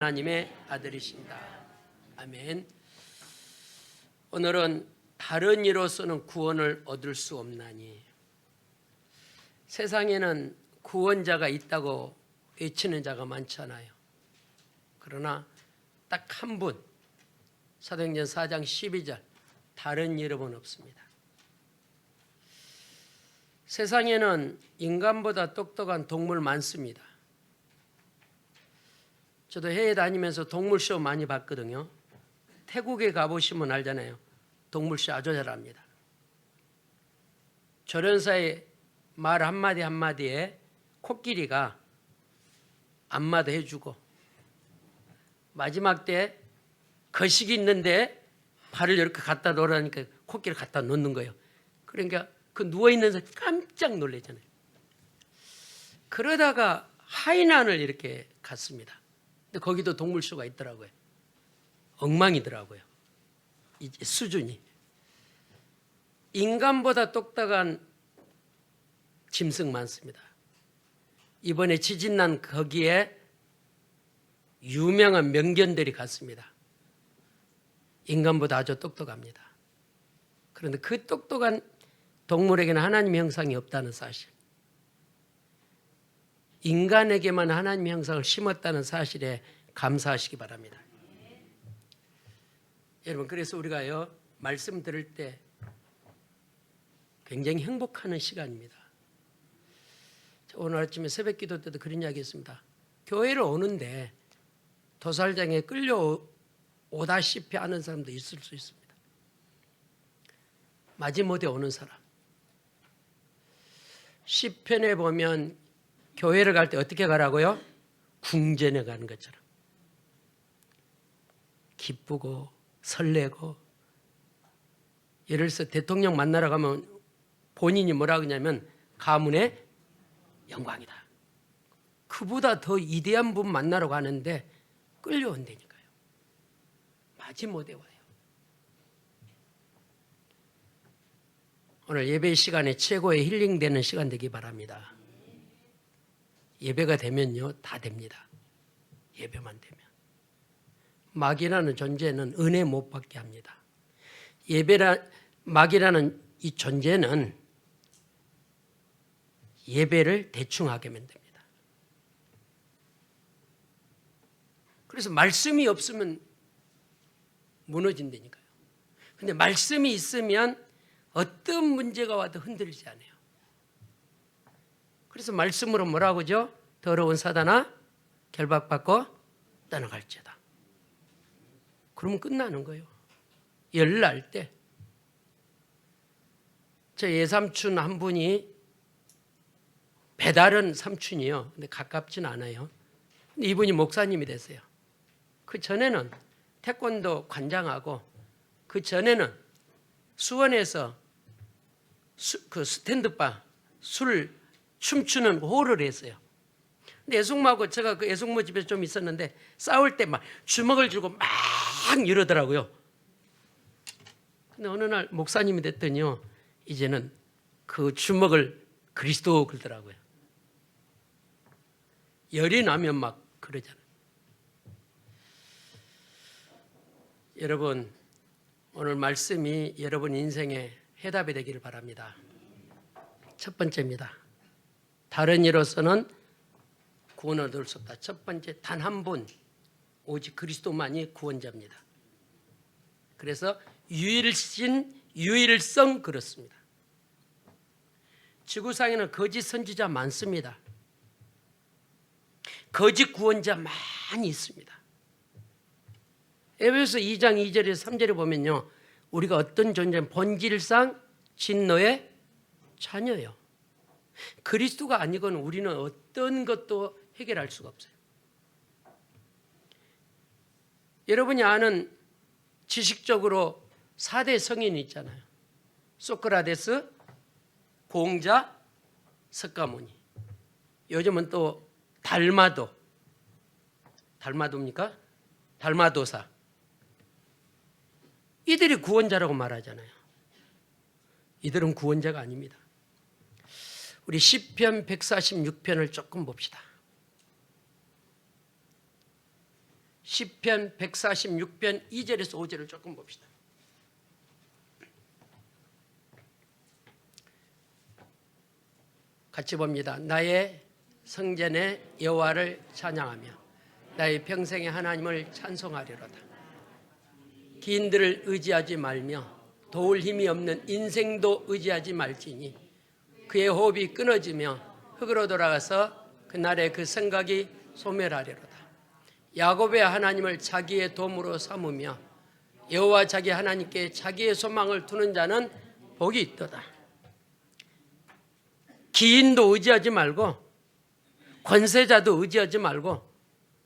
하나님의 아들이신다. 아멘. 오늘은 다른 이로서는 구원을 얻을 수 없나니. 세상에는 구원자가 있다고 외치는 자가 많잖아요. 그러나 딱 한 분, 사도행전 4장 12절, 다른 이름은 없습니다. 세상에는 인간보다 똑똑한 동물 많습니다. 저도 해외 다니면서 동물쇼 많이 봤거든요. 태국에 가보시면 알잖아요. 동물쇼 아주 잘합니다. 조련사의 말 한마디 한마디에 코끼리가 안마도 해주고, 마지막 때 거식이 있는데 발을 이렇게 갖다 놓으라니까 코끼리를 갖다 놓는 거예요. 그러니까 그 누워있는 사람 깜짝 놀라잖아요. 그러다가 하이난을 이렇게 갔습니다. 근데 거기도 동물쇼가 있더라고요. 엉망이더라고요. 이제 수준이. 인간보다 똑똑한 짐승 많습니다. 이번에 지진 난 거기에 유명한 명견들이 갔습니다. 인간보다 아주 똑똑합니다. 그런데 그 똑똑한 동물에게는 하나님의 형상이 없다는 사실, 인간에게만 하나님의 형상을 심었다는 사실에 감사하시기 바랍니다. 여러분, 그래서 우리가요, 말씀 들을 때 굉장히 행복하는 시간입니다. 오늘 아침에 새벽 기도 때도 그런 이야기 했습니다. 교회를 오는데 도살장에 끌려오다시피 하는 사람도 있을 수 있습니다. 마지못에 오는 사람. 시편에 보면 교회를 갈 때 어떻게 가라고요? 궁전에 가는 것처럼. 기쁘고 설레고. 예를 들어서 대통령 만나러 가면 본인이 뭐라고 하냐면 가문의 영광이다. 그보다 더 위대한 분 만나러 가는데 끌려온다니까요. 마지못에 와요. 오늘 예배 시간에 최고의 힐링되는 시간 되기 바랍니다. 예배가 되면요, 다 됩니다. 예배만 되면. 마귀라는 존재는 은혜 못 받게 합니다. 마귀라는 이 존재는 예배를 대충 하게 만듭니다. 그래서 말씀이 없으면 무너진다니까요. 근데 말씀이 있으면 어떤 문제가 와도 흔들리지 않아요. 그래서 말씀으로 뭐라고 하죠? 더러운 사단아 결박받고 떠나갈지어다. 그러면 끝나는 거예요. 열날 때. 저 예삼촌 한 분이, 배다른 삼촌이요. 근데 가깝진 않아요. 근데 이분이 목사님이 됐어요. 그 전에는 태권도 관장하고, 그 전에는 수원에서 그 스탠드바 술 춤추는 홀을 했어요. 근데 애숙모하고 제가 그 애숙모 집에 좀 있었는데 싸울 때 막 주먹을 쥐고 막 이러더라고요. 근데 어느 날 목사님이 됐더니요, 이제는 그 주먹을 그리스도 그러더라고요. 열이 나면 막 그러잖아요. 여러분, 오늘 말씀이 여러분 인생의 해답이 되기를 바랍니다. 첫 번째입니다. 다른 이로서는 구원을 얻을 수 없다. 첫 번째, 단 한 분, 오직 그리스도만이 구원자입니다. 그래서 유일성 그렇습니다. 지구상에는 거짓 선지자 많습니다. 거짓 구원자 많이 있습니다. 에베소서 2장 2절에서 3절에 보면요, 우리가 어떤 존재는 본질상 진노의 자녀예요. 그리스도가 아니고는 우리는 어떤 것도 해결할 수가 없어요. 여러분이 아는 지식적으로 4대 성인이 있잖아요. 소크라테스, 공자, 석가모니. 요즘은 또 달마도입니까? 달마도사. 이들이 구원자라고 말하잖아요. 이들은 구원자가 아닙니다. 우리 시편 146편을 조금 봅시다. 시편 146편 2절에서 5절을 조금 봅시다. 같이 봅니다. 나의 성전에 여호와를 찬양하며 나의 평생의 하나님을 찬송하리로다. 기인들을 의지하지 말며 도울 힘이 없는 인생도 의지하지 말지니 그의 호흡이 끊어지며 흙으로 돌아가서 그날의 그 생각이 소멸하리로다. 야곱의 하나님을 자기의 도움으로 삼으며 여호와 자기 하나님께 자기의 소망을 두는 자는 복이 있도다. 기인도 의지하지 말고 권세자도 의지하지 말고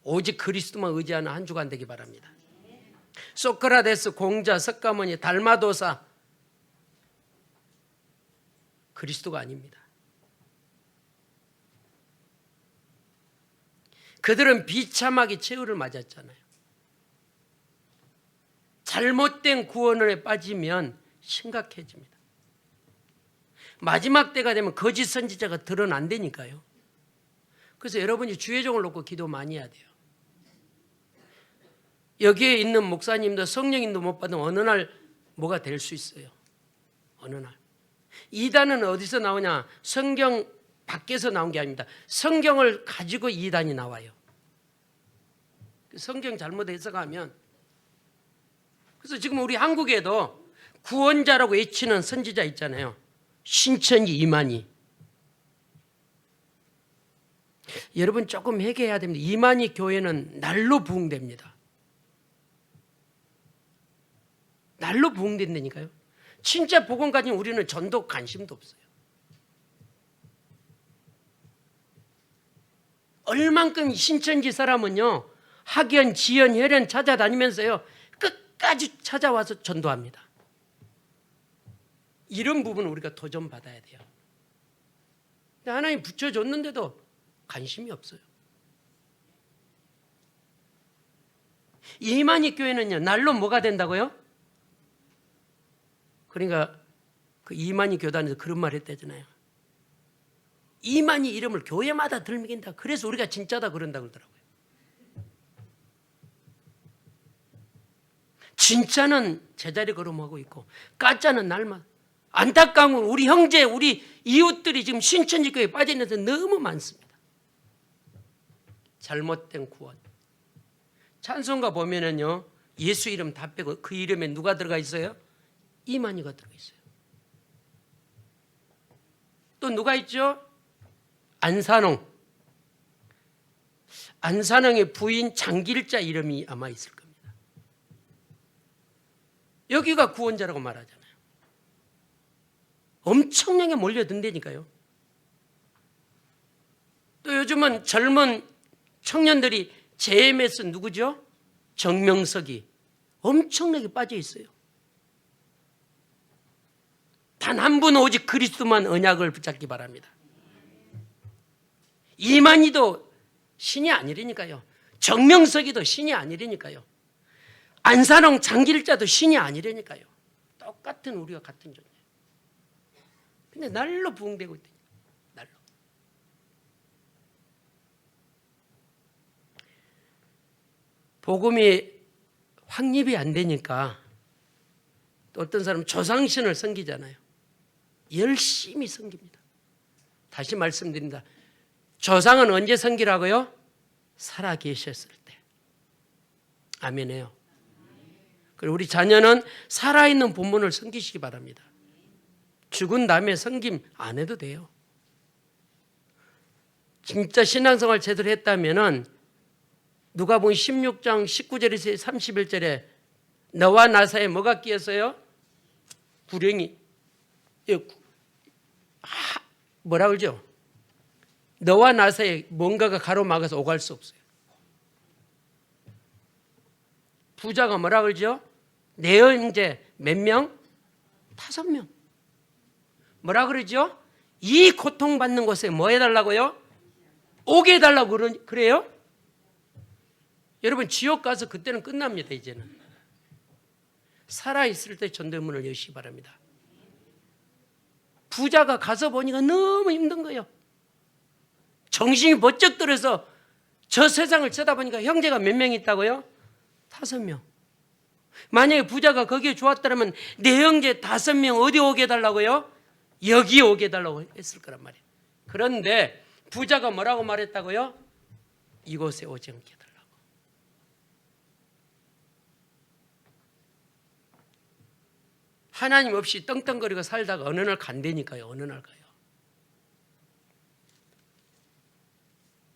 오직 그리스도만 의지하는 한 주간 되기 바랍니다. 소크라테스, 공자, 석가모니, 달마도사 그리스도가 아닙니다. 그들은 비참하게 최후를 맞았잖아요. 잘못된 구원에 빠지면 심각해집니다. 마지막 때가 되면 거짓 선지자가 드러난다니까요. 그래서 여러분이 주의종을 놓고 기도 많이 해야 돼요. 여기에 있는 목사님도 성령님도 못 받으면 어느 날 뭐가 될 수 있어요. 어느 날. 이단은 어디서 나오냐? 성경 밖에서 나온 게 아닙니다. 성경을 가지고 이단이 나와요. 성경 잘못 해석하면. 그래서 지금 우리 한국에도 구원자라고 외치는 선지자 있잖아요. 신천지 이만희. 여러분 조금 회개해야 됩니다. 이만희 교회는 날로 부흥됩니다. 날로 부흥된다니까요. 진짜 복음 가진 우리는 전도 관심도 없어요. 얼만큼 신천지 사람은요, 학연, 지연, 혈연 찾아다니면서요, 끝까지 찾아와서 전도합니다. 이런 부분은 우리가 도전받아야 돼요. 근데 하나님 붙여줬는데도 관심이 없어요. 이만희 교회는요, 날로 뭐가 된다고요? 그러니까 그 이만희 교단에서 그런 말 했다잖아요. 이만희 이름을 교회마다 들먹인다. 그래서 우리가 진짜다 그런다 그러더라고요. 진짜는 제자리 걸음하고 있고 가짜는 날만. 안타까운 건 우리 형제, 우리 이웃들이 지금 신천지 교회에 빠져 있는 데 너무 많습니다. 잘못된 구원. 찬송가 보면은요, 예수 이름 다 빼고 그 이름에 누가 들어가 있어요? 이만희가 들어가 있어요. 또 누가 있죠? 안산홍. 안산홍의 부인 장길자 이름이 아마 있을 겁니다. 여기가 구원자라고 말하잖아요. 엄청나게 몰려든다니까요. 또 요즘은 젊은 청년들이 JMS 누구죠? 정명석이 엄청나게 빠져 있어요. 단 한 분 오직 그리스도만 언약을 붙잡기 바랍니다. 이만희도 신이 아니라니까요. 정명석이도 신이 아니라니까요. 안산홍 장길자도 신이 아니라니까요. 똑같은 우리가 같은 존재. 근데 날로 부흥되고 있대요. 날로. 복음이 확립이 안 되니까 또 어떤 사람은 조상신을 섬기잖아요. 열심히 섬깁니다. 다시 말씀드립니다. 조상은 언제 섬기라고요? 살아 계셨을 때. 아멘해요. 그리고 우리 자녀는 살아있는 부모를 섬기시기 바랍니다. 죽은 다음에 섬김 안 해도 돼요. 진짜 신앙생활 제대로 했다면은 누가복음 16장 19절에서 31절에 너와 나 사이에 뭐가 끼었어요? 구령이. 뭐라 그러죠? 너와 나 사이에 뭔가가 가로막아서 오갈 수 없어요. 부자가 뭐라 그러죠? 내 형제 몇 명? 5명. 뭐라 그러죠? 이 고통받는 곳에 뭐 해달라고요? 오게 해달라고 그래요? 여러분 지옥 가서 그때는 끝납니다. 이제는 살아있을 때 전도문을 여시기 바랍니다. 부자가 가서 보니까 너무 힘든 거예요. 정신이 번쩍 들어서 저 세상을 쳐다보니까 형제가 몇 명 있다고요? 5명. 만약에 부자가 거기에 좋았다면 내 형제 5명 어디 오게 해달라고요? 여기 오게 해달라고 했을 거란 말이에요. 그런데 부자가 뭐라고 말했다고요? 이곳에 오지 않게 해달라고. 하나님 없이 떵떵거리고 살다가 어느 날 간다니까요. 어느 날 가요.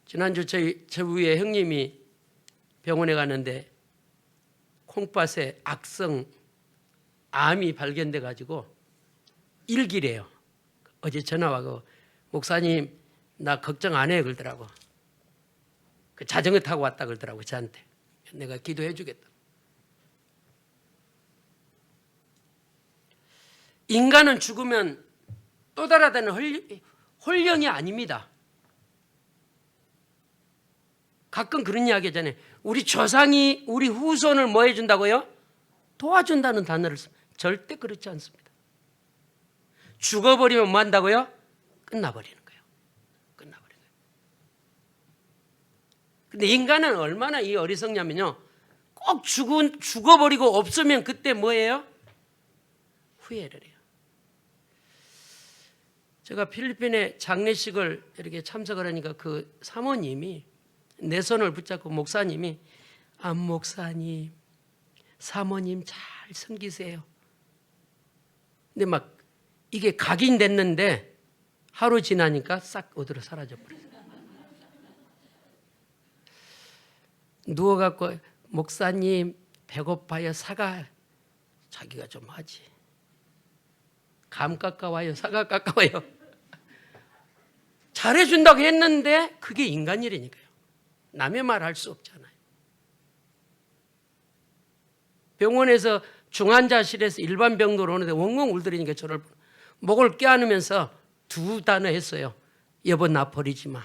지난주 저희 위에 형님이 병원에 갔는데 콩팥에 악성 암이 발견돼 가지고 일기래요. 어제 전화 와서 목사님 나 걱정 안 해 그러더라고. 그 자전거 타고 왔다 그러더라고 저한테. 내가 기도해 주겠다. 인간은 죽으면 또 달아나는 홀령이 아닙니다. 가끔 그런 이야기 하잖아요. 우리 조상이 우리 후손을 뭐 해준다고요? 도와준다는 단어를 씁니다. 절대 그렇지 않습니다. 죽어버리면 뭐 한다고요? 끝나버리는 거예요. 끝나버리는 거예요. 근데 인간은 얼마나 이 어리석냐면요. 꼭 죽어버리고 없으면 그때 뭐예요? 후회를 해요. 제가 필리핀에 장례식을 이렇게 참석을 하니까 그 사모님이 내 손을 붙잡고 목사님이 안 목사님 사모님 잘 섬기세요. 근데 막 이게 각인됐는데 하루 지나니까 싹 어디로 사라져버렸어요. 누워갖고 목사님 배고파요 사과 자기가 좀 하지. 감 깎아와요 사과 깎아와요. 잘해준다고 했는데 그게 인간이라니까요. 남의 말 할 수 없잖아요. 병원에서 중환자실에서 일반 병도로 오는데 엉엉 울더라니까 저를 목을 껴안으면서 2 단어 했어요. 여보 나 버리지 마.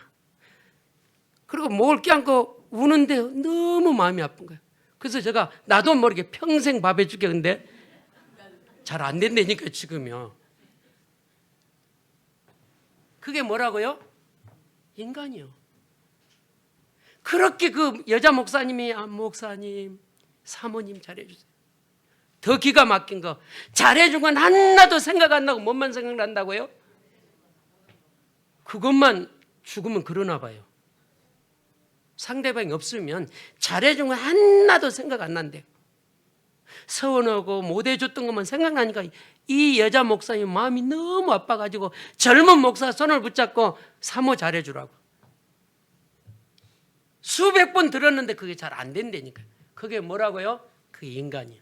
그리고 목을 껴안고 우는데 너무 마음이 아픈 거예요. 그래서 제가 나도 모르게 평생 밥 해줄게 근데 잘 안 된다니까 지금요. 그게 뭐라고요? 인간이요. 그렇게 그 여자 목사님이 아 목사님 사모님 잘해주세요. 더 기가 막힌 거 잘해준 건 하나도 생각 안 나고 뭐만 생각난다고요? 그것만 죽으면 그러나 봐요. 상대방이 없으면 잘해준 건 하나도 생각 안 난대요. 서운하고 못해줬던 것만 생각나니까 이 여자 목사님 마음이 너무 아파가지고 젊은 목사 손을 붙잡고 사모 잘해주라고 수백 번 들었는데 그게 잘 안 된다니까. 그게 뭐라고요? 그게 인간이에요.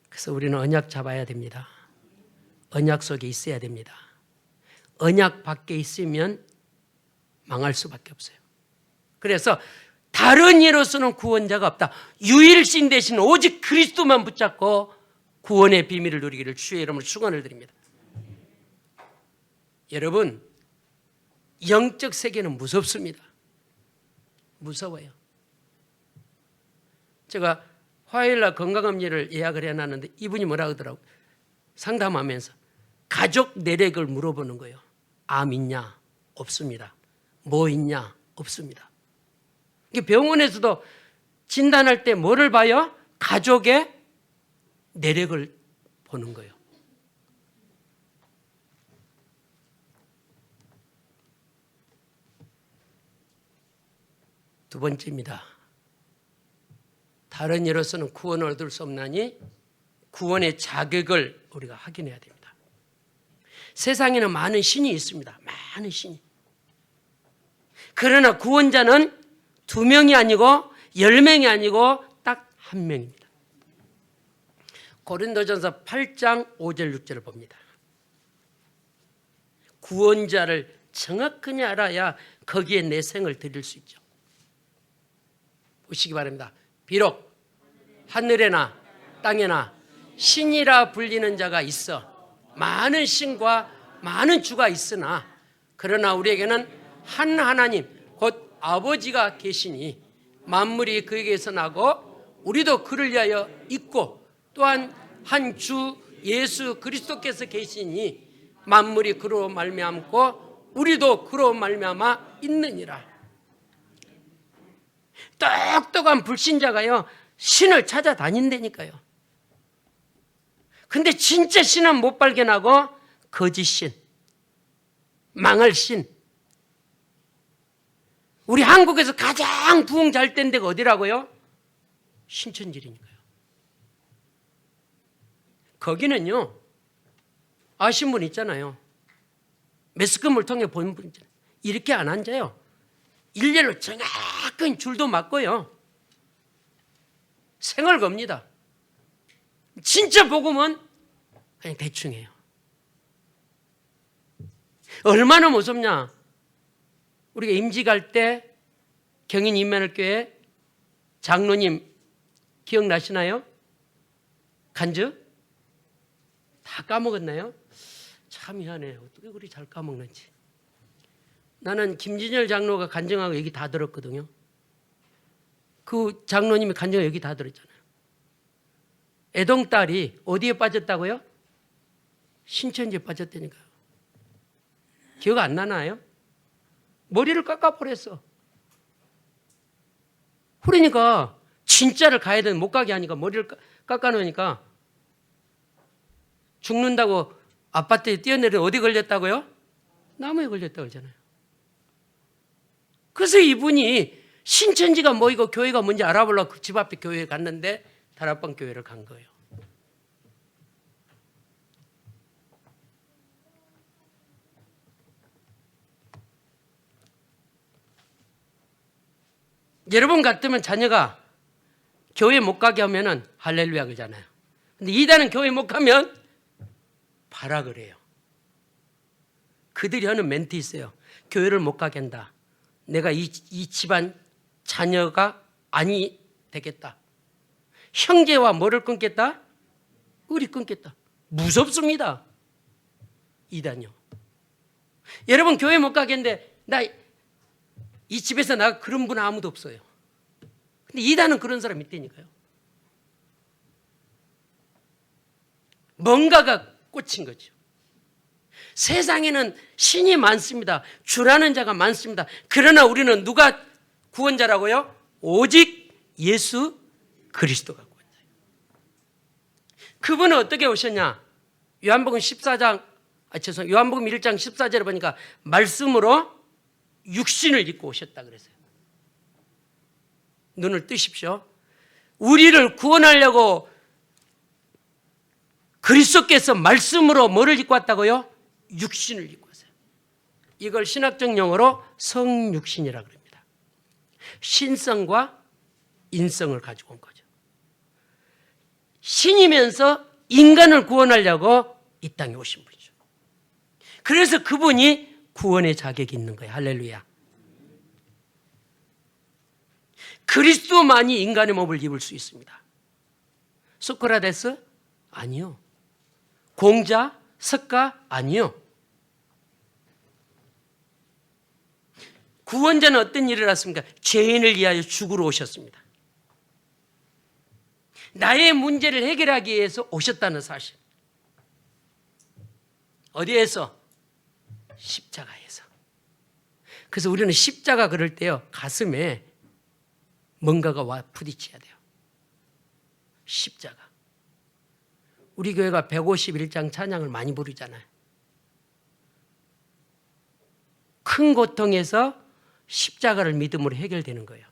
그래서 우리는 언약 잡아야 됩니다. 언약 속에 있어야 됩니다. 언약 밖에 있으면 망할 수밖에 없어요. 그래서 다른 이로서는 구원자가 없다. 유일신 대신 오직 그리스도만 붙잡고 구원의 비밀을 누리기를 주의 이름으로 축원을 드립니다. 여러분, 영적 세계는 무섭습니다. 무서워요. 제가 화요일날 건강검진을 예약을 해놨는데 이분이 뭐라 하더라고요. 상담하면서 가족 내력을 물어보는 거예요. 암 있냐? 없습니다. 뭐 있냐? 없습니다. 병원에서도 진단할 때 뭐를 봐요? 가족의 내력을 보는 거예요. 두 번째입니다. 다른 이로서는 구원을 얻을 수 없나니 구원의 자격을 우리가 확인해야 됩니다. 세상에는 많은 신이 있습니다. 많은 신이. 그러나 구원자는 2명이 아니고 10명이 아니고 딱 1명입니다. 고린도전서 8장 5절 6절을 봅니다. 구원자를 정확히 알아야 거기에 내 생을 드릴 수 있죠. 보시기 바랍니다. 비록 하늘에나 땅에나 신이라 불리는 자가 있어 많은 신과 많은 주가 있으나 그러나 우리에게는 한 하나님 곧 아버지가 계시니 만물이 그에게서 나고 우리도 그를 위하여 있고 또한 한 주 예수 그리스도께서 계시니 만물이 그로 말미암고 우리도 그로 말미암아 있느니라. 똑똑한 불신자가요, 신을 찾아다닌다니까요. 근데 진짜 신은 못 발견하고 거짓 신, 망할 신. 우리 한국에서 가장 부흥 잘 된 데가 어디라고요? 신천지니까요. 거기는요, 아신 분 있잖아요. 매스컴을 통해 본 분 이렇게 안 앉아요. 일렬로 정확한 줄도 맞고요. 생을 겁니다. 진짜 복음은 그냥 대충 해요. 얼마나 무섭냐. 우리가 임지 갈 때 경인 임마누엘교회 장로님 기억나시나요? 간증? 다 까먹었나요? 참 미안해요. 어떻게 그리 잘 까먹는지. 나는 김진열 장로가 간증하고 얘기 다 들었거든요. 그 장로님이 간증하고 얘기 다 들었잖아요. 애동딸이 어디에 빠졌다고요? 신천지에 빠졌다니까요. 기억 안 나나요? 머리를 깎아버렸어. 그러니까 진짜를 가야 되는 못 가게 하니까 머리를 깎아놓으니까 죽는다고 아파트에 뛰어내려 어디 걸렸다고요? 나무에 걸렸다고 하잖아요. 그래서 이분이 신천지가 뭐이고 교회가 뭔지 알아보려고 그 집 앞에 교회에 갔는데 다락방 교회를 간 거예요. 여러분 같으면 자녀가 교회 못 가게 하면은 할렐루야 그러잖아요. 근데 이단은 교회 못 가면 봐라 그래요. 그들이 하는 멘트 있어요. 교회를 못 가게 한다. 내가 이 집안 자녀가 아니 되겠다. 형제와 뭐를 끊겠다? 의리 끊겠다. 무섭습니다. 이단요. 여러분 교회 못 가겠는데 나 이 집에서 나 그런 분 아무도 없어요. 근데 이단은 그런 사람 있다니까요. 뭔가가 꽂힌 거죠. 세상에는 신이 많습니다. 주라는 자가 많습니다. 그러나 우리는 누가 구원자라고요? 오직 예수 그리스도가 구원자예요. 그분은 어떻게 오셨냐? 요한복음 1장 14절에 보니까 말씀으로 육신을 입고 오셨다 그랬어요. 눈을 뜨십시오. 우리를 구원하려고 그리스도께서 말씀으로 뭐를 입고 왔다고요? 육신을 입고 왔어요. 이걸 신학적 용어로 성육신이라고 합니다. 신성과 인성을 가지고 온 거죠. 신이면서 인간을 구원하려고 이 땅에 오신 분이죠. 그래서 그분이 구원의 자격이 있는 거예요. 할렐루야. 그리스도만이 인간의 몸을 입을 수 있습니다. 소크라테스? 아니요. 공자? 석가? 아니요. 구원자는 어떤 일을 했습니까? 죄인을 위하여 죽으러 오셨습니다. 나의 문제를 해결하기 위해서 오셨다는 사실. 어디에서? 십자가에서. 그래서 우리는 십자가 그럴 때요, 가슴에 뭔가가 와 부딪혀야 돼요. 십자가. 우리 교회가 151장 찬양을 많이 부르잖아요. 큰 고통에서 십자가를 믿음으로 해결되는 거예요.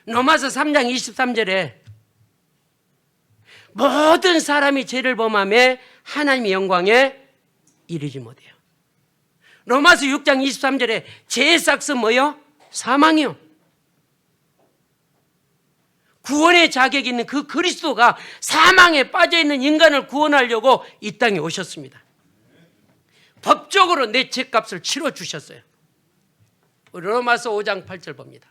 로마서 3장 23절에 모든 사람이 죄를 범하며 하나님의 영광에 이르지 못해요. 로마서 6장 23절에 죄의 삭은 뭐요? 사망이요. 구원의 자격이 있는 그 그리스도가 사망에 빠져있는 인간을 구원하려고 이 땅에 오셨습니다. 법적으로 내 죄값을 치러주셨어요. 로마서 5장 8절 봅니다.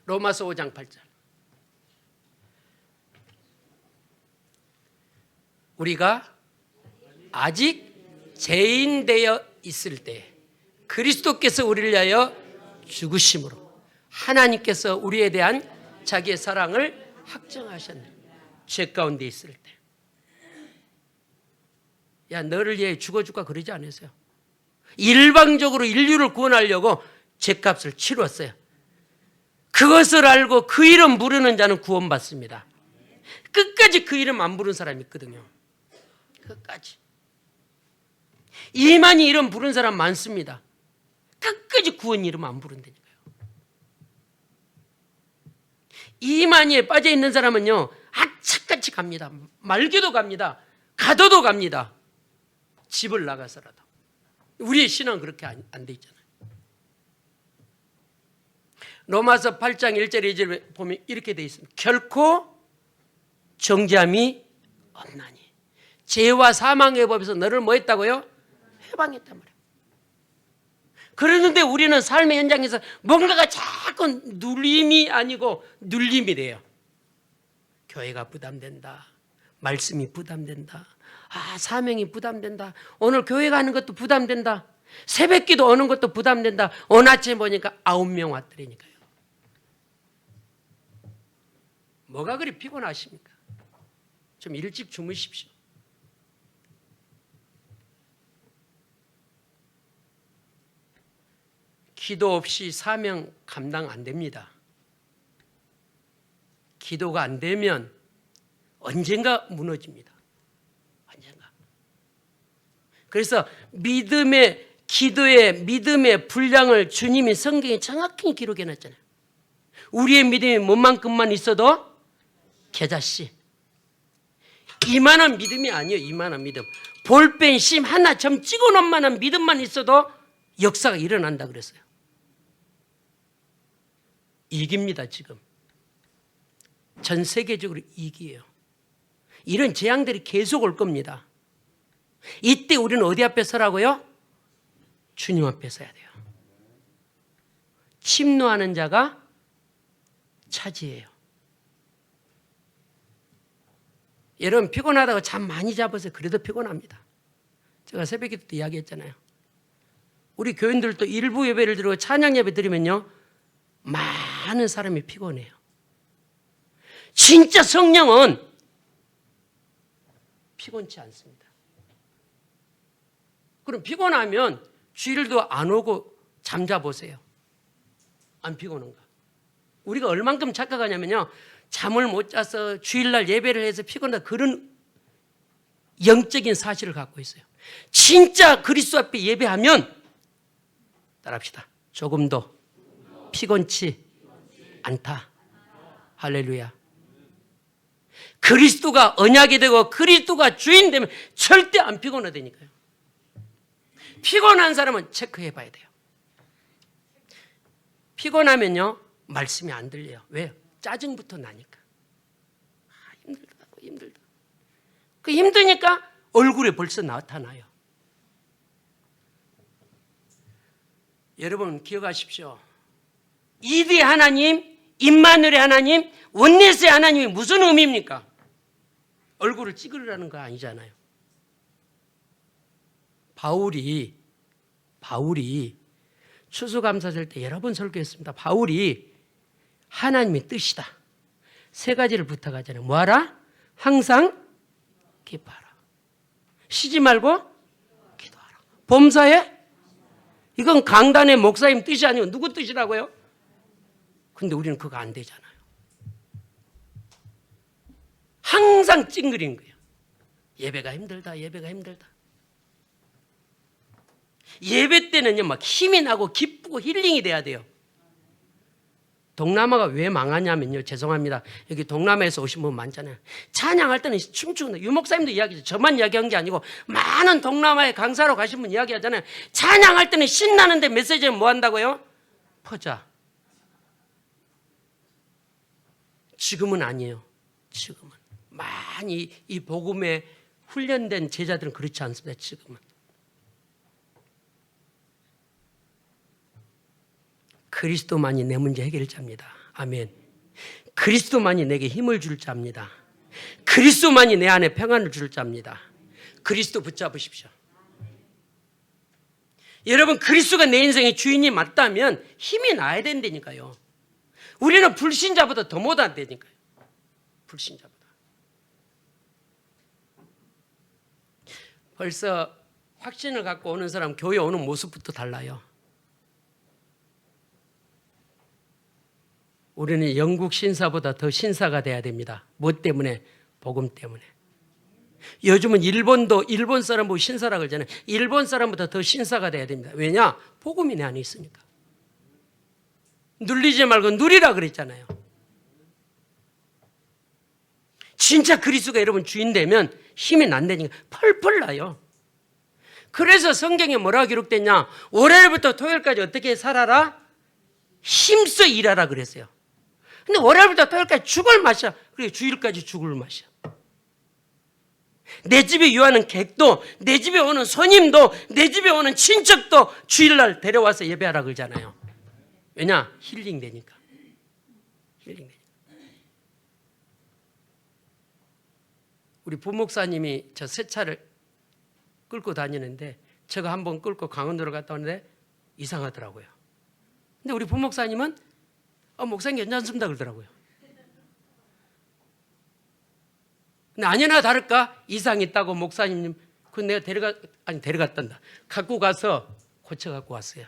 로마서 5장 8절. 우리가 아직 죄인 되어 있을 때 그리스도께서 우리를 위하여 죽으심으로 하나님께서 우리에 대한 자기의 사랑을 확정하셨네. 죄 가운데 있을 때. 야, 너를 위해 죽어줄까 그러지 않았어요. 일방적으로 인류를 구원하려고 죗값을 치렀어요. 그것을 알고 그 이름 부르는 자는 구원받습니다. 끝까지 그 이름 안 부른 사람이 있거든요. 끝까지. 이만희 이름 부른 사람 많습니다. 끝까지 구원 이름 안 부른다니까요. 이만희에 빠져 있는 사람은요, 악착같이 갑니다. 말기도 갑니다. 가도도 갑니다. 집을 나가서라도. 우리의 신앙은 그렇게 안 돼 있잖아요. 로마서 8장 1절 2절에 보면 이렇게 돼 있습니다. 결코 정죄함이 없나니 죄와 사망의 법에서 너를 뭐 했다고요? 해방했단 말이에요. 그러는데 우리는 삶의 현장에서 뭔가가 자꾸 눌림이 아니고 눌림이 돼요. 교회가 부담된다. 말씀이 부담된다. 사명이 부담된다. 오늘 교회 가는 것도 부담된다. 새벽기도 오는 것도 부담된다. 오늘 아침에 보니까 9명 왔더라니까요. 뭐가 그리 피곤하십니까? 좀 일찍 주무십시오. 기도 없이 사명 감당 안 됩니다. 기도가 안 되면 언젠가 무너집니다. 언젠가. 그래서 기도의 분량을 주님이 성경에 정확히 기록해 놨잖아요. 우리의 믿음이 뭐만큼만 있어도 겨자씨. 이만한 믿음이 아니에요. 이만한 믿음. 볼펜 심 하나 점 찍어놓은 만한 믿음만 있어도 역사가 일어난다 그랬어요. 이깁니다. 지금 전 세계적으로 이기예요. 이런 재앙들이 계속 올 겁니다. 이때 우리는 어디 앞에 서라고요? 주님 앞에 서야 돼요. 침노하는 자가 차지해요. 여러분 피곤하다고 잠 많이 잡으세요. 그래도 피곤합니다. 제가 새벽에 또 이야기했잖아요. 우리 교인들도 일부 예배를 드리고 찬양 예배 드리면요, 많은 사람이 피곤해요. 진짜 성령은 피곤치 않습니다. 그럼 피곤하면 주일도 안 오고 잠자보세요. 안 피곤한가? 우리가 얼만큼 착각하냐면요, 잠을 못 자서 주일날 예배를 해서 피곤하다, 그런 영적인 사실을 갖고 있어요. 진짜 그리스도 앞에 예배하면, 따라합시다, 조금도 피곤치 않다. 할렐루야. 그리스도가 언약이 되고 그리스도가 주인 되면 절대 안 피곤하다니까요. 피곤한 사람은 체크해 봐야 돼요. 피곤하면요, 말씀이 안 들려요. 왜요? 짜증부터 나니까. 힘들다. 그 힘드니까 얼굴에 벌써 나타나요. 여러분 기억하십시오. 이드의 하나님, 임마누엘의 하나님, 원네스의 하나님이 무슨 의미입니까? 얼굴을 찌그리라는 거 아니잖아요. 바울이 추수감사절 때 여러 번 설교했습니다. 바울이 하나님의 뜻이다, 세 가지를 부탁하잖아요. 뭐하라? 항상 기뻐하라. 쉬지 말고 기도하라. 범사에? 이건 강단의 목사님 뜻이 아니고 누구 뜻이라고요? 근데 우리는 그거 안 되잖아요. 항상 찡그리는 거예요. 예배가 힘들다. 예배 때는요, 막 힘이 나고 기쁘고 힐링이 돼야 돼요. 동남아가 왜 망하냐면요, 죄송합니다, 여기 동남아에서 오신 분 많잖아요. 찬양할 때는 춤추는, 유목사님도 이야기죠. 저만 이야기한 게 아니고 많은 동남아에 강사로 가신 분 이야기하잖아요. 찬양할 때는 신나는데 메시지는 뭐 한다고요? 퍼자. 지금은 아니에요. 지금은 많이 이 복음에 훈련된 제자들은 그렇지 않습니다. 지금은 그리스도만이 내 문제 해결자입니다. 아멘. 그리스도만이 내게 힘을 줄 자입니다. 그리스도만이 내 안에 평안을 줄 자입니다. 그리스도 붙잡으십시오. 여러분, 그리스도가 내 인생의 주인이 맞다면 힘이 나야 된다니까요. 우리는 불신자보다 더 못한다니까요. 불신자보다. 벌써 확신을 갖고 오는 사람 교회 오는 모습부터 달라요. 우리는 영국 신사보다 더 신사가 돼야 됩니다. 뭐 때문에? 복음 때문에. 요즘은 일본 사람 보고 신사라고 그러잖아요. 일본 사람보다 더 신사가 돼야 됩니다. 왜냐? 복음이 내 안에 있으니까. 눌리지 말고 누리라 그랬잖아요. 진짜 그리스도가 여러분 주인 되면 힘이 난다니까 펄펄 나요. 그래서 성경에 뭐라고 기록됐냐? 월요일부터 토요일까지 어떻게 살아라? 힘써 일하라 그랬어요. 근데 월요일부터 토요일까지 죽을 맛이야. 그리고 주일까지 죽을 맛이야. 내 집에 유하는 객도, 내 집에 오는 손님도, 내 집에 오는 친척도 주일날 데려와서 예배하라 그러잖아요. 왜냐? 힐링 되니까. 힐링 되니까. 우리 부목사님이 저 새 차를 끌고 다니는데 제가 한번 끌고 강원도로 갔다 오는데 이상하더라고요. 근데 우리 부목사님은 목사님 괜찮습니다 그러더라고요. 근데 아니나 다를까 이상 있다고 목사님 그 내가 데려갔단다. 갖고 가서 고쳐 갖고 왔어요.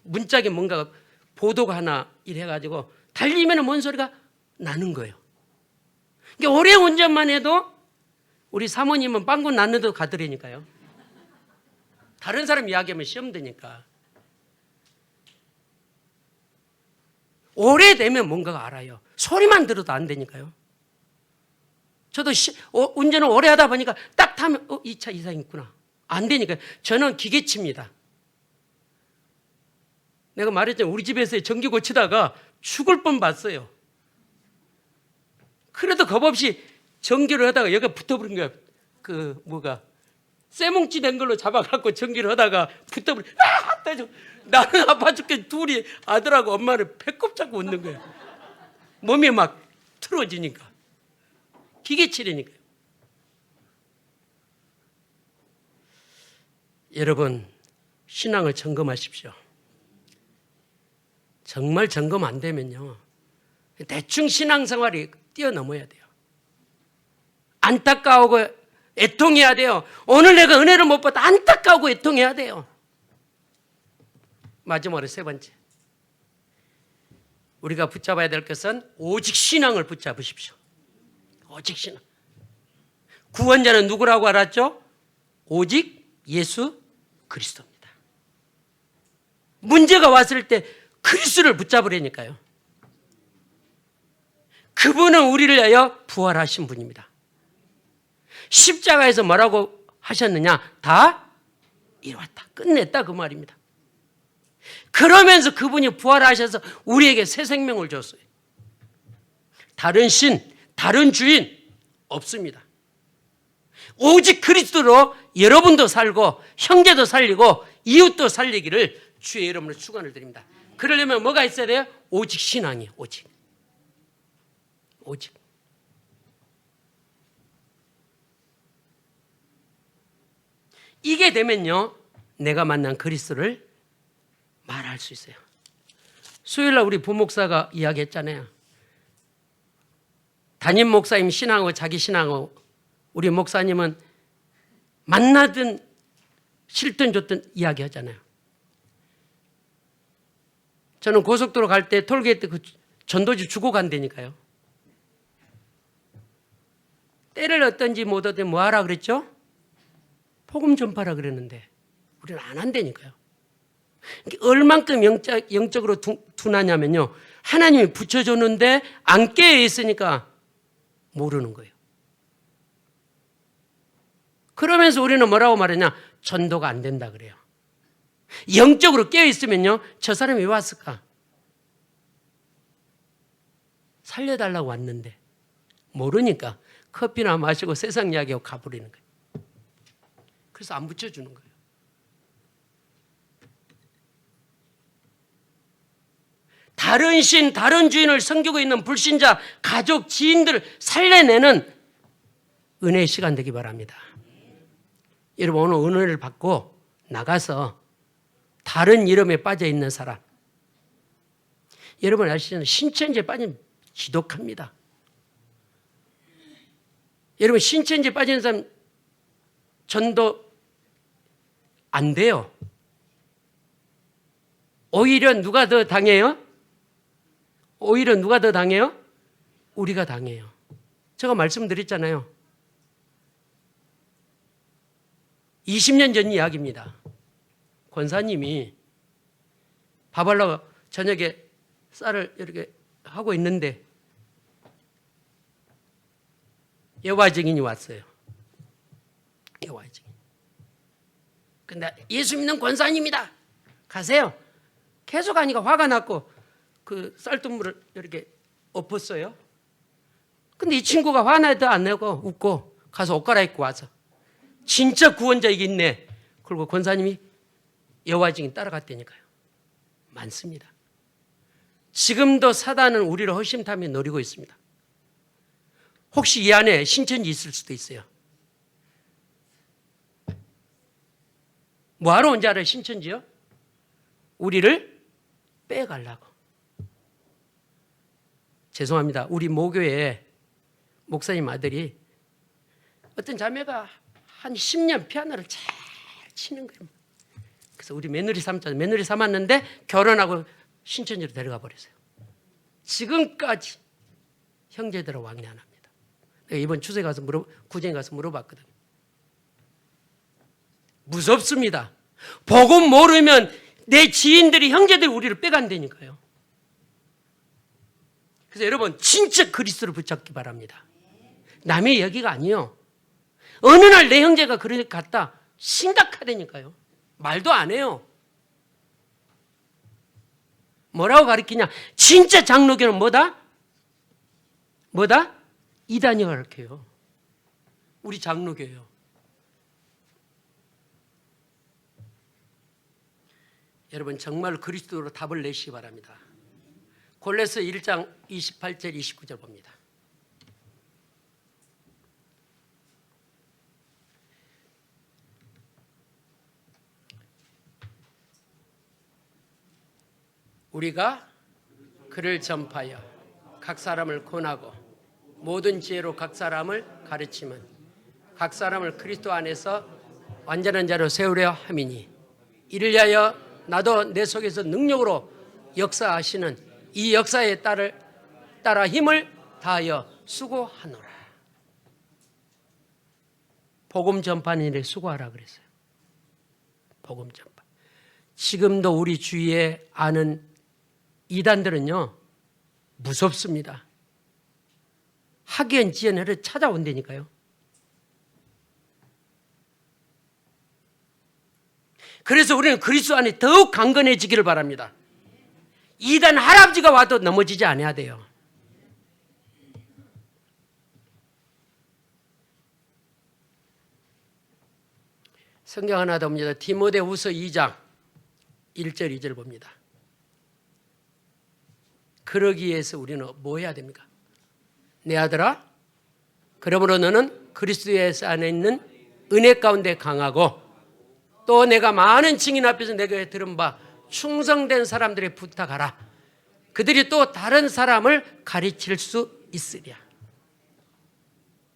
문짝에 뭔가 보도가 하나 이래가지고 달리면 뭔 소리가 나는 거예요. 그러니까 오래 운전만 해도 우리 사모님은 빵꾸 났는데도 가더라니까요. 다른 사람 이야기하면 시험 되니까. 오래되면 뭔가가 알아요. 소리만 들어도 안 되니까요. 저도 운전을 오래 하다 보니까 딱 타면 이 차 이상 있구나. 안 되니까요. 저는 기계치입니다. 내가 말했잖아요. 우리 집에서 전기 고치다가 죽을 뻔 봤어요. 그래도 겁없이 전기를 하다가 여기가 붙어버린 거야. 쇠뭉치 된 걸로 잡아갖고 전기를 하다가 붙어버린 나는 아파 죽겠 둘이 아들하고 엄마를 배꼽 잡고 웃는 거야. 몸이 막 틀어지니까. 기계치려니까요. 여러분, 신앙을 점검하십시오. 정말 점검 안 되면요. 대충 신앙생활이 뛰어넘어야 돼요. 안타까우고 애통해야 돼요. 오늘 내가 은혜를 못 받아 안타까우고 애통해야 돼요. 마지막으로 세 번째. 우리가 붙잡아야 될 것은 오직 신앙을 붙잡으십시오. 오직 신앙. 구원자는 누구라고 알았죠? 오직 예수 그리스도입니다. 문제가 왔을 때 그리스도를 붙잡으려니까요. 그분은 우리를 위하여 부활하신 분입니다. 십자가에서 뭐라고 하셨느냐? 다 이루었다. 끝냈다 그 말입니다. 그러면서 그분이 부활하셔서 우리에게 새 생명을 줬어요. 다른 신, 다른 주인 없습니다. 오직 그리스도로 여러분도 살고 형제도 살리고 이웃도 살리기를 주의 이름으로 축원을 드립니다. 그러려면 뭐가 있어야 돼요? 오직 신앙이에요. 오직. 이게 되면요, 내가 만난 그리스도를 말할 수 있어요. 수요일날 우리 부목사가 이야기했잖아요. 담임 목사님 신앙하고 자기 신앙하고 우리 목사님은 만나든 싫든 좋든 이야기하잖아요. 저는 고속도로 갈 때 톨게이트 그 전도지 주고 간다니까요. 때를 얻든지 못 얻든지 뭐 하라 그랬죠? 복음 전파라 그랬는데 우리는 안 한다니까요. 얼만큼 영적으로 둔하냐면요, 하나님이 붙여줬는데 안 깨어 있으니까 모르는 거예요. 그러면서 우리는 뭐라고 말하냐? 전도가 안 된다 그래요. 영적으로 깨어 있으면요, 저 사람이 왜 왔을까? 살려달라고 왔는데 모르니까 커피나 마시고 세상 이야기하고 가버리는 거예요. 그래서 안 붙여주는 거예요. 다른 신, 다른 주인을 섬기고 있는 불신자, 가족, 지인들을 살려내는 은혜의 시간 되기 바랍니다. 여러분, 오늘 은혜를 받고 나가서 다른 이름에 빠져 있는 사람, 여러분 아시잖아요. 신천지에 빠지면 지독합니다. 여러분, 신천지에 빠지는 사람 전도 안 돼요. 오히려 누가 더 당해요? 오히려 누가 더 당해요? 우리가 당해요. 제가 말씀드렸잖아요. 20년 전 이야기입니다. 권사님이 밥하려고 저녁에 쌀을 이렇게 하고 있는데 여호와 증인이 왔어요. 여호와 증인. 근데 예수 믿는 권사님이다. 가세요. 계속 하니까 화가 났고 그 쌀뜨물을 이렇게 엎었어요. 근데 이 친구가 화나도 안 내고 웃고 가서 옷 갈아입고 와서 진짜 구원자 이게 있네. 그리고 권사님이 여호와 증인 따라갔다니까요. 많습니다. 지금도 사단은 우리를 허심탄회 노리고 있습니다. 혹시 이 안에 신천지 있을 수도 있어요. 뭐하러 온 줄 알아요? 신천지요? 우리를 빼가려고. 죄송합니다. 우리 모교에 목사님 아들이 어떤 자매가 한 10년 피아노를 잘 치는 거예요. 그래서 우리 며느리 삼자, 며느리 삼았는데 결혼하고 신천지로 데려가 버렸어요. 지금까지 형제들하고 왕래 안 합니다. 내가 이번 추석에 가서 구정에 가서 물어봤거든. 무섭습니다. 복음 모르면 내 지인들이 형제들이 우리를 빼간다니까요. 그래서 여러분 진짜 그리스도를 붙잡기 바랍니다. 남의 얘기가 아니에요. 어느 날 내 형제가 그렇게 갔다 심각하다니까요. 말도 안 해요. 뭐라고 가르치냐? 진짜 장로교는 뭐다? 뭐다? 이단이 가르쳐요. 우리 장로교요. 여러분 정말 그리스도로 답을 내시기 바랍니다. 골로새 1장 28절 29절 봅니다. 우리가 그를 전파하여 각 사람을 권하고 모든 지혜로 각 사람을 가르치면 각 사람을 그리스도 안에서 완전한 자로 세우려 함이니 이를 위하여 나도 내 속에서 능력으로 역사하시는 이 역사에 따라 힘을 다하여 수고하노라. 복음 전파하는 일에 수고하라 그랬어요. 복음 전파. 지금도 우리 주위에 아는 이단들은요 무섭습니다. 학연 지연을 찾아온다니까요. 그래서 우리는 그리스도 안에 더욱 강건해지기를 바랍니다. 이단 할아버지가 와도 넘어지지 않아야 돼요. 성경 하나 더 봅니다. 디모데후서 2장 1절 2절 봅니다. 그러기 위해서 우리는 뭐 해야 됩니까? 내 아들아, 그러므로 너는 그리스도 안에 있는 은혜 가운데 강하고 또 내가 많은 증인 앞에서 내가 들은 바 충성된 사람들의 부탁하라. 그들이 또 다른 사람을 가르칠 수 있으랴.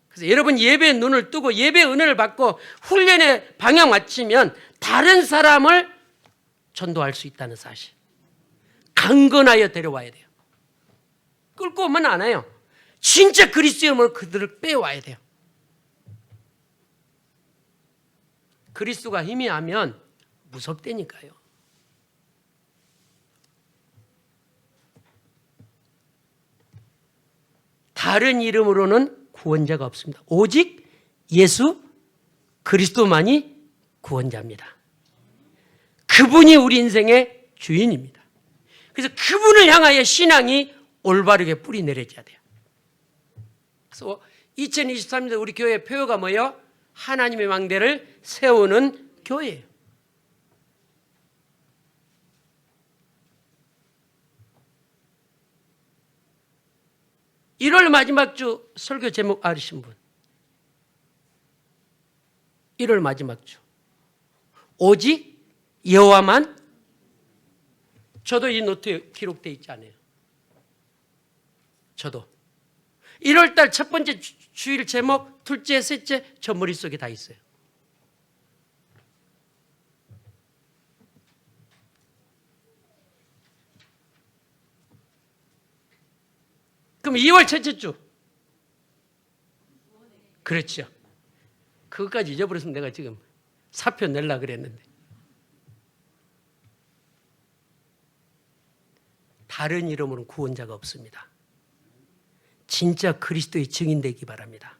그래서 여러분 예배의 눈을 뜨고 예배의 은혜를 받고 훈련의 방향 맞추면 다른 사람을 전도할 수 있다는 사실. 강건하여 데려와야 돼요. 끌고 오면 안 와요. 진짜 그리스도의 몸을 그들을 빼와야 돼요. 그리스도가 희미하면 무섭다니까요. 다른 이름으로는 구원자가 없습니다. 오직 예수 그리스도만이 구원자입니다. 그분이 우리 인생의 주인입니다. 그래서 그분을 향하여 신앙이 올바르게 뿌리 내려져야 돼요. 그래서 2023년도 우리 교회 표어가 뭐예요? 하나님의 망대를 세우는 교회예요. (1월) 마지막 주 설교 제목 알으신 분? 1월 마지막 주 오직 여호와만. 저도 이 노트에 기록되어 있지 않아요. 저도 1월달 첫 번째 주일 제목, 둘째, 셋째 저 머릿속에 다 있어요. 그럼 2월 첫째 주. 그렇죠. 그것까지 잊어버렸으면 내가 지금 사표 내려고 그랬는데. 다른 이름으로는 구원자가 없습니다. 진짜 그리스도의 증인되기 바랍니다.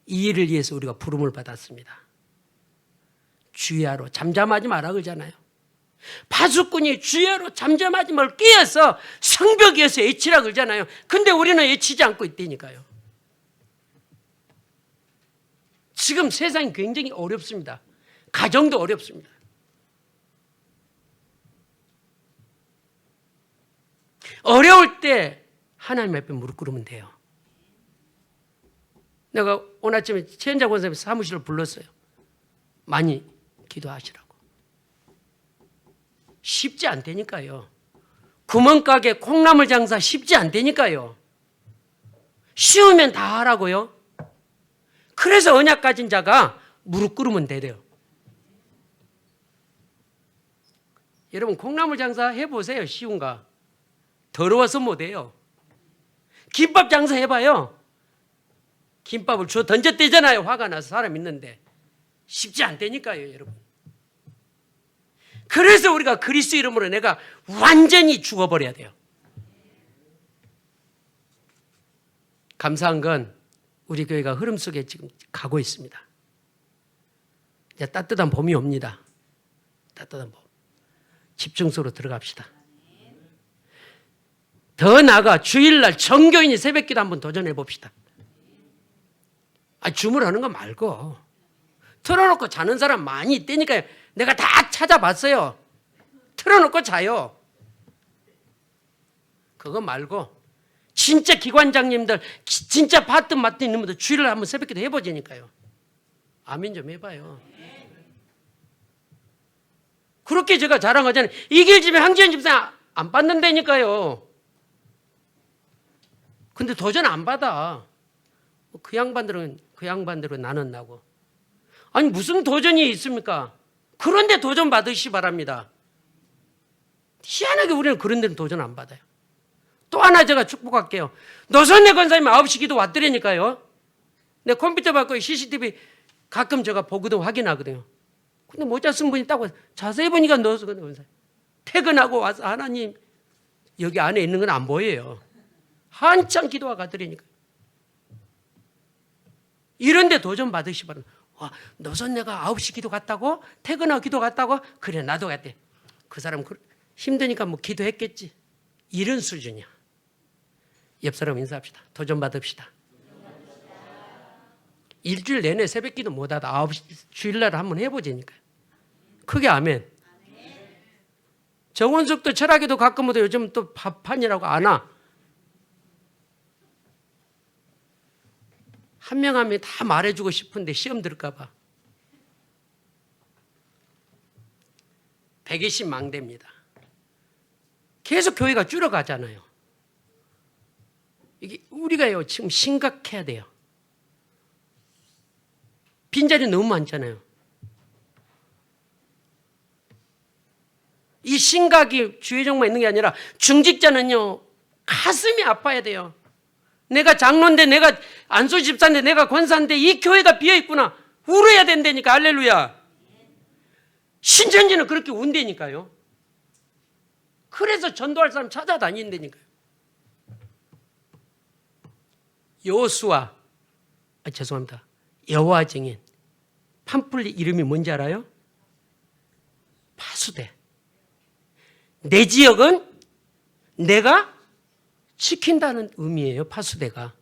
이 일을 위해서 우리가 부름을 받았습니다. 주야로 잠잠하지 마라 그러잖아요. 파수꾼이 주야로 잠잠하지 말고 끼어서 성벽 위에서 외치라 그러잖아요. 근데 우리는 외치지 않고 있다니까요. 지금 세상이 굉장히 어렵습니다. 가정도 어렵습니다. 어려울 때 하나님 앞에 무릎 꿇으면 돼요. 내가 오늘 아침에 최현자 권사님 사무실을 불렀어요. 많이 기도하시라고. 쉽지 않다니까요. 구멍가게 콩나물 장사 쉽지 않다니까요. 쉬우면 다 하라고요. 그래서 언약 가진 자가 무릎 꿇으면 되래요. 여러분 콩나물 장사 해보세요. 쉬운가? 더러워서 못해요. 김밥 장사 해봐요. 김밥을 주워 던졌대잖아요. 화가 나서 사람 있는데. 쉽지 않다니까요, 여러분. 그래서 우리가 그리스도 이름으로 내가 완전히 죽어버려야 돼요. 감사한 건 우리 교회가 흐름 속에 지금 가고 있습니다. 이제 따뜻한 봄이 옵니다. 따뜻한 봄. 집중적으로 들어갑시다. 더 나아가 주일날 정교인이 새벽기도 한번 도전해 봅시다. 주무르는 거 말고 틀어놓고 자는 사람 많이 있다니까요. 내가 다 찾아봤어요. 틀어놓고 자요. 그거 말고 진짜 기관장님들 진짜 받든 맡든 있는 분들 주일날 한번 새벽기도 해보자니까요. 아멘 좀 해봐요. 그렇게 제가 자랑하잖아요. 이길 집에 황지연 집사 안 받는다니까요. 근데 도전 안 받아. 그 양반들은 그 양반대로 나는 나고. 아니 무슨 도전이 있습니까? 그런데 도전 받으시 바랍니다. 희한하게 우리는 그런 데는 도전 안 받아요. 또 하나 제가 축복할게요. 노선내 권사님 9시 기도 왔더라니까요. 내 컴퓨터 받고 CCTV 가끔 제가 보거든 확인하거든요. 근데 모자 쓴 분이 딱 와서 자세히 보니까 노선 권사님. 퇴근하고 와서 하나님 여기 안에 있는 건 안 보여요. 한참 기도가 가더라니까. 이런데 도전 받으시 바랍니다. 와, 노선내가 9시 기도 갔다고? 퇴근하고 기도 갔다고? 그래 나도 갔대. 그 사람 힘드니까 뭐 기도했겠지. 이런 수준이야. 옆 사람 인사합시다. 도전 받읍시다. 일주일 내내 새벽 기도 못하다 9시 주일날 한번 해보자니까요. 크게 아멘. 정원숙도 철학에도 가끔은 요즘 또 밥판이라고 안 와. 한 명 한 명 다 말해주고 싶은데 시험 들을까 봐. 120 망대입니다. 계속 교회가 줄어가잖아요. 이게 우리가요 지금 심각해야 돼요. 빈자리 너무 많잖아요. 이 심각이 주의종만 있는 게 아니라 중직자는요 가슴이 아파야 돼요. 내가 장로인데 내가 안수 집사인데 내가 권사인데 이 교회가 비어있구나. 울어야 된다니까. 할렐루야. 신천지는 그렇게 운다니까요. 그래서 전도할 사람 찾아다닌다니까요. 여호수아 죄송합니다. 여호와 증인 팜플리 이름이 뭔지 알아요? 파수대. 내 지역은 내가 지킨다는 의미예요. 파수대가.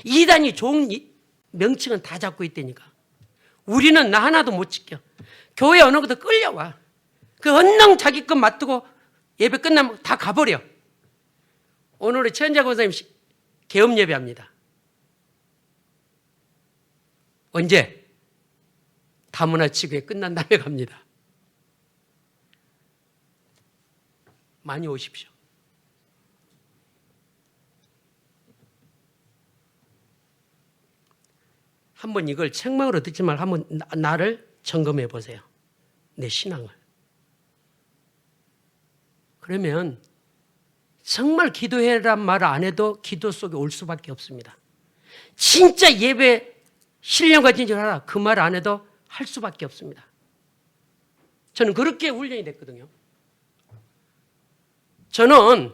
이단이 좋은 명칭은 다 잡고 있다니까. 우리는 나 하나도 못 지켜. 교회 어느 것도 끌려와. 그 언능 자기 것 맡두고 예배 끝나면 다 가버려. 오늘은 최현자 권사님 개업 예배합니다. 언제? 다문화 치교회 끝난 다음에 갑니다. 많이 오십시오. 한번 이걸 책망으로 듣지 말고 한번 나를 점검해 보세요. 내 신앙을. 그러면 정말 기도해란 말 안 해도 기도 속에 올 수밖에 없습니다. 진짜 예배 신령 가진 줄 알아. 그 말 안 해도 할 수밖에 없습니다. 저는 그렇게 훈련이 됐거든요. 저는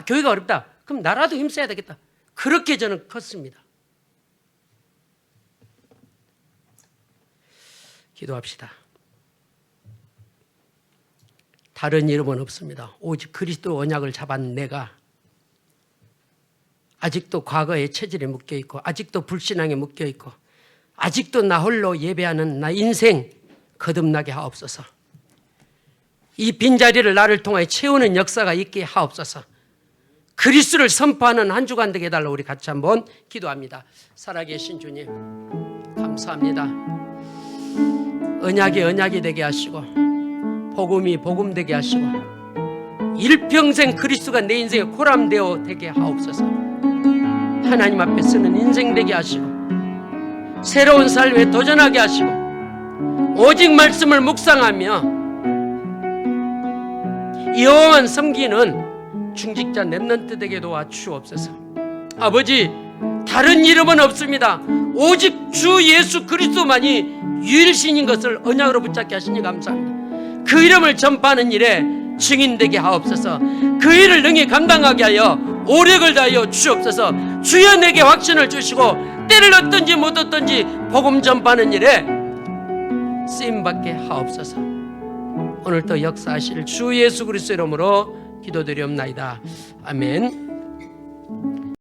교회가 어렵다. 그럼 나라도 힘써야 되겠다. 그렇게 저는 컸습니다. 기도합시다. 다른 이름은 없습니다. 오직 그리스도 언약을 잡은 내가 아직도 과거의 체질에 묶여있고 아직도 불신앙에 묶여있고 아직도 나 홀로 예배하는 나 인생 거듭나게 하옵소서. 이 빈자리를 나를 통하여 채우는 역사가 있게 하옵소서. 그리스도를 선포하는 한 주간 되게 해달라고 우리 같이 한번 기도합니다. 살아계신 주님 감사합니다. 언약이 언약이 되게 하시고 복음이 복음 되게 하시고 일평생 그리스도가 내 인생의 코람되어 되게 하옵소서. 하나님 앞에 서는 인생 되게 하시고 새로운 삶에 도전하게 하시고 오직 말씀을 묵상하며 영원한 섬기는 중직자 렘넌트 되게 도와주옵소서. 아버지, 다른 이름은 없습니다. 오직 주 예수 그리스도만이 유일신인 것을 언약으로 붙잡게 하시니 감사합니다. 그 이름을 전파하는 일에 증인되게 하옵소서. 그 일을 능히 감당하게 하여 오력을 다하여 주옵소서. 주여 내게 확신을 주시고 때를 얻든지 못 얻든지 복음 전파하는 일에 쓰임받게 하옵소서. 오늘도 역사하실 주 예수 그리스도 이름으로 기도드리옵나이다. 아멘.